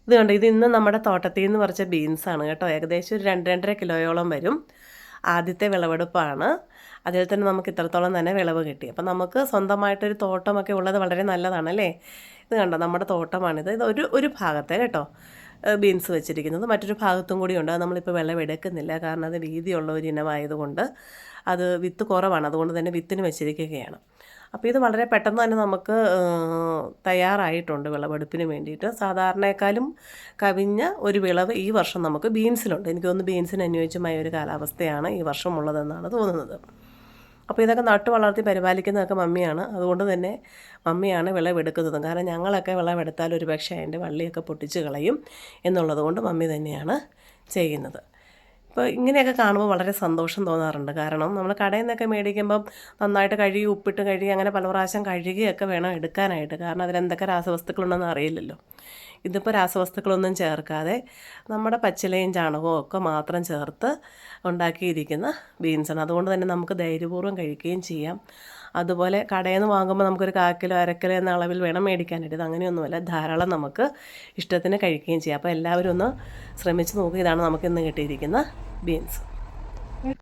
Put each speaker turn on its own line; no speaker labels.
ഇത് കണ്ടോ, ഇത് ഇന്ന് നമ്മുടെ തോട്ടത്തിൽ നിന്ന് പറിച്ച ബീൻസാണ് കേട്ടോ. ഏകദേശം ഒരു 2-2.5 കിലോയോളം വരും. ആദ്യത്തെ വിളവെടുപ്പാണ്. അതിൽ തന്നെ നമുക്ക് ഇത്രത്തോളം തന്നെ വിളവ് കിട്ടി. അപ്പം നമുക്ക് സ്വന്തമായിട്ടൊരു തോട്ടമൊക്കെ ഉള്ളത് വളരെ നല്ലതാണല്ലേ. ഇത് കണ്ടോ, നമ്മുടെ തോട്ടമാണിത്. ഇത് ഒരു ഭാഗത്തെ കേട്ടോ ബീൻസ് വെച്ചിരിക്കുന്നത്. മറ്റൊരു ഭാഗത്തും കൂടിയുണ്ട്. അത് നമ്മളിപ്പോൾ വിളവെടുക്കുന്നില്ല, കാരണം അത് വീതിയുള്ള ഒരു ഇനമായതുകൊണ്ട് അത് വിത്ത് കുറവാണ്. അതുകൊണ്ട് തന്നെ വിത്തിന് വെച്ചിരിക്കുകയാണ്. അപ്പോൾ ഇത് വളരെ പെട്ടെന്ന് തന്നെ നമുക്ക് തയ്യാറായിട്ടുണ്ട് വിളവെടുപ്പിന് വേണ്ടിയിട്ട്. സാധാരണയെക്കാളും കവിഞ്ഞ ഒരു വിളവ് ഈ വർഷം നമുക്ക് ബീൻസിലുണ്ട്. എനിക്ക് തോന്നുന്നു ബീൻസിന് അനുയോജ്യമായ ഒരു കാലാവസ്ഥയാണ് ഈ വർഷം ഉള്ളതെന്നാണ് തോന്നുന്നത്. അപ്പോൾ ഇതൊക്കെ നട്ടു വളർത്തി പരിപാലിക്കുന്നതൊക്കെ മമ്മിയാണ്. അതുകൊണ്ട് തന്നെ മമ്മിയാണ് വിളവെടുക്കുന്നതും. കാരണം ഞങ്ങളൊക്കെ വിളവെടുത്താൽ ഒരു പക്ഷേ അതിൻ്റെ വള്ളിയൊക്കെ പൊട്ടിച്ച് കളയും എന്നുള്ളത് കൊണ്ട് മമ്മി തന്നെയാണ് ചെയ്യുന്നത്. ഇപ്പോൾ ഇങ്ങനെയൊക്കെ കാണുമ്പോൾ വളരെ സന്തോഷം തോന്നാറുണ്ട്. കാരണം നമ്മൾ കടയിൽ നിന്നൊക്കെ മേടിക്കുമ്പം നന്നായിട്ട് കഴുകി ഉപ്പിട്ട് കഴുകി അങ്ങനെ പല പ്രാവശ്യം കഴുകിയൊക്കെ വേണം എടുക്കാനായിട്ട്. കാരണം അതിലെന്തൊക്കെ രാസവസ്തുക്കളുണ്ടെന്ന് അറിയില്ലല്ലോ. ഇതിപ്പോൾ രാസവസ്തുക്കളൊന്നും ചേർക്കാതെ നമ്മുടെ പച്ചിലയും ചാണകവും ഒക്കെ മാത്രം ചേർത്ത് ഉണ്ടാക്കിയിരിക്കുന്ന ബീൻസാണ്. അതുകൊണ്ട് തന്നെ നമുക്ക് ധൈര്യപൂർവ്വം കഴിക്കുകയും ചെയ്യാം. അതുപോലെ കടയിൽ നിന്ന് വാങ്ങുമ്പോൾ നമുക്കൊരു 1/4 കിലോ 1/2 കിലോ എന്ന അളവിൽ വേണം മേടിക്കാനായിട്ട്. ഇത് അങ്ങനെയൊന്നുമല്ല, ധാരാളം നമുക്ക് ഇഷ്ടത്തിന് കഴിക്കുകയും ചെയ്യാം. അപ്പോൾ എല്ലാവരും ഒന്ന് ശ്രമിച്ച് നോക്കുക. ഇതാണ് നമുക്കിന്ന് കിട്ടിയിരിക്കുന്ന ബീൻസ്.